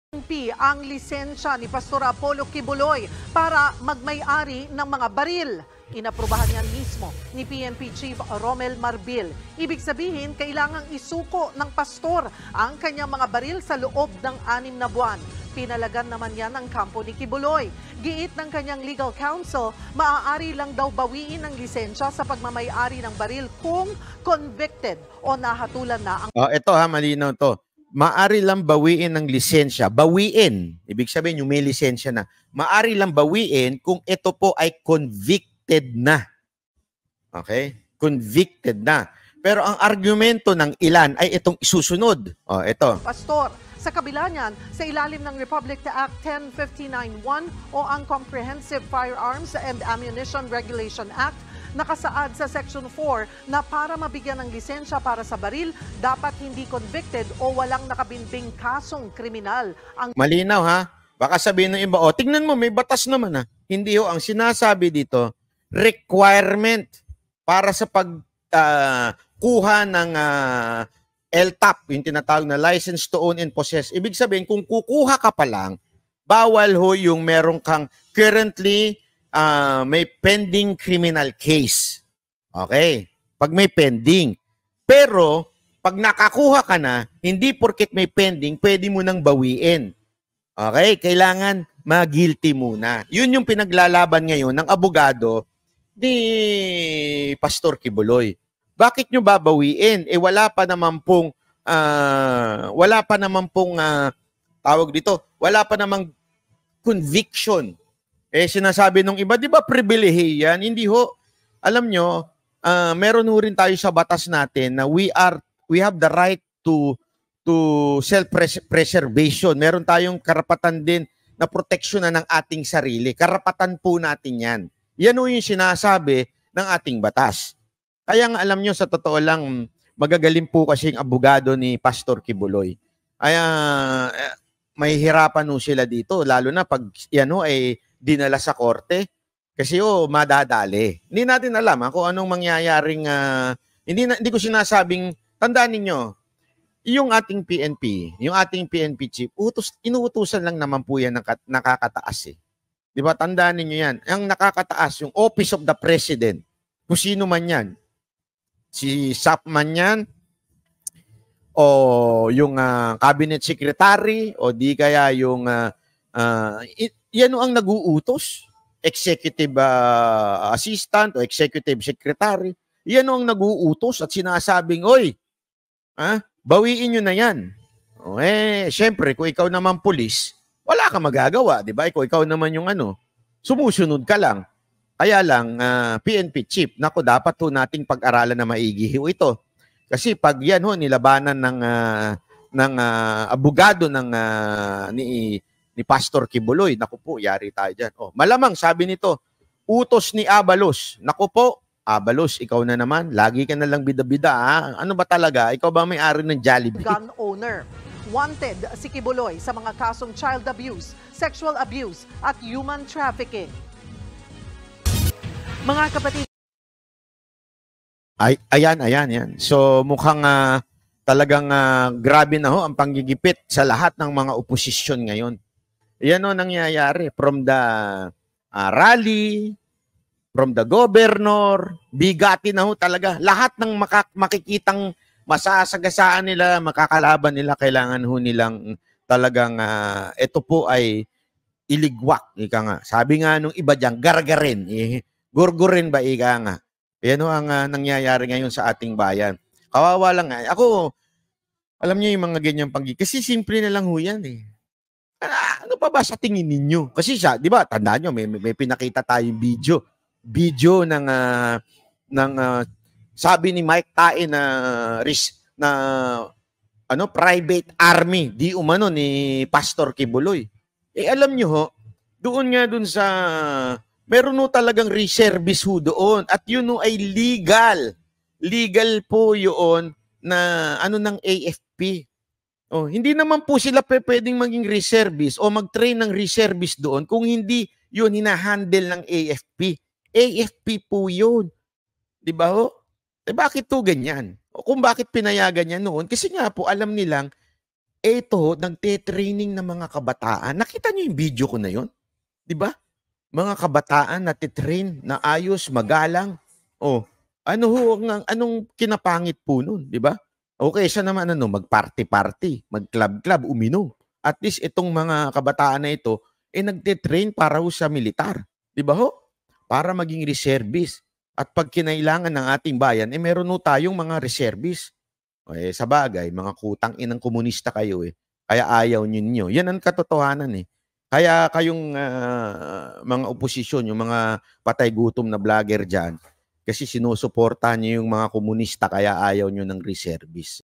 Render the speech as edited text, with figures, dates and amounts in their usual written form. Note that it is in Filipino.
Ang lisensya ni Pastor Apollo Kibuloy para magmay-ari ng mga baril. Inaprubahan yan mismo ni PNP Chief Romel Marbil. Ibig sabihin, kailangang isuko ng pastor ang kanyang mga baril sa loob ng 6 na buwan. Pinalagan naman yan ang kampo ni Kibuloy. Giit ng kanyang legal counsel, maaari lang daw bawiin ang lisensya sa pagmamay-ari ng baril kung convicted o nahatulan na ang... Ito malinaw to. Maari lang bawiin ng lisensya. Bawiin. Ibig sabihin, yung may lisensya na. Maari lang bawiin kung ito po ay convicted na. Okay? Convicted na. Pero ang argumento ng ilan ay itong isusunod. Ito. Pastor, sa kabila niyan, sa ilalim ng Republic Act 10591 o ang Comprehensive Firearms and Ammunition Regulation Act, nakasaad sa Section 4 na para mabigyan ng lisensya para sa baril, dapat hindi convicted o walang nakabinbing kasong kriminal. Malinaw ha? Baka sabihin ng iba, tingnan mo, may batas naman ha. Hindi ho, ang sinasabi dito, requirement para sa pagkuha ng LTAP, yung tinatawag na License to Own and Possess. Ibig sabihin, kung kukuha ka pa lang, bawal ho yung meron kang currently may pending criminal case. Okay? Pag may pending. Pero, pag nakakuha ka na, hindi porket may pending, pwede mo nang bawiin. Okay? Kailangan ma-guilty muna. Yun yung pinaglalaban ngayon ng abogado ni Pastor Kibuloy. Bakit nyo babawiin? Wala pa naman pong tawag dito, wala pa namang conviction. Sinasabi nung iba, di ba pribilehe yan? Hindi ho. Alam nyo, meron ho rin tayo sa batas natin na we have the right to self-preservation. Meron tayong karapatan din na proteksyonan ng ating sarili. Karapatan po natin yan. Yan ho yung sinasabi ng ating batas. Kaya nga alam nyo, sa totoo lang, magagaling po kasi yung abogado ni Pastor Kibuloy. Kaya may hirapan ho sila dito, lalo na pag yan ho ay dinala sa korte kasi madadali. Hindi natin alam kung anong mangyayaring hindi ko sinasabing, tandaan ninyo, yung ating PNP chief, inuutusan lang naman po yan ng nakakataas eh. Di ba? Tandaan ninyo yan. Ang nakakataas, yung Office of the President, kung sino man yan, si SAP man yan, o yung Cabinet Secretary, o di kaya yung yan ang nag-uutos, executive assistant o executive secretary. Yan ang nag-uutos at sinasabing, oy, bawiin nyo na yan. Syempre, kung ikaw naman pulis, wala ka magagawa, di ba? Ikaw naman yung sumusunod ka lang. Kaya lang, PNP chief, naku, dapat ho nating pag-aralan na maigi ito. Kasi pag yan nilabanan ng abogado ni Pastor Kibuloy, naku po, yari tayo dyan. Malamang, sabi nito, utos ni Abalos. Naku po, Abalos, ikaw na naman. Lagi ka na lang bida-bida, ha? Ano ba talaga? Ikaw ba may-ari ng Jollibee? Gun owner. Wanted si Kibuloy sa mga kasong child abuse, sexual abuse, at human trafficking. Mga kapatid. Ayan. So, mukhang talagang grabe na ho ang panggigipit sa lahat ng mga oposisyon ngayon. Yan nangyayari from the rally, from the governor, bigati na ho talaga. Lahat ng makikitang masasagasaan nila, makakalaban nila, kailangan ho nilang talagang ito po ay iligwak. Ika nga. Sabi nga nung iba dyan, gargarin. Gurgurin ba ika nga. Yan ho ang nangyayari ngayon sa ating bayan. Kawawa lang nga. Ako, alam niyo yung mga ganyang kasi simple na lang ho yan eh. Ano pa ba sa tingin ninyo? Kasi siya, di ba, tandaan nyo, may pinakita tayong video ng sabi ni Mike Tae na private army, di umano ni Pastor Kibuloy. Alam nyo ho, doon nga doon sa, meron ho talagang reservice ho doon at yun ho ay legal. Legal po yun na ng AFP. Hindi naman po sila pwedeng maging reservist o mag-train ng reservist doon kung hindi yun hinahandle ng AFP. AFP po yun. Di ba ho? Bakit to ganyan? O kung bakit pinayagan niya noon? Kasi nga po alam nilang Ito, nagte-training ng mga kabataan. Nakita niyo yung video ko na yun? Di ba? Mga kabataan na titrain na ayos, magalang. Oh, anong kinapangit po nun, di ba? Okay, siya naman mag-party-party, mag-club-club, uminom. At least itong mga kabataan na ito, nagte-train para ho sa militar. Di ba ho? Para maging reservist. At pag kinailangan ng ating bayan, meron ho tayong mga reservist. Sa bagay, mga kutang inang komunista kayo Kaya ayaw ninyo. Yan ang katotohanan Kaya kayong mga oposisyon, yung mga patay gutom na vlogger dyan, kasi sinusuportahan niyo yung mga komunista kaya ayaw nyo ng reservist.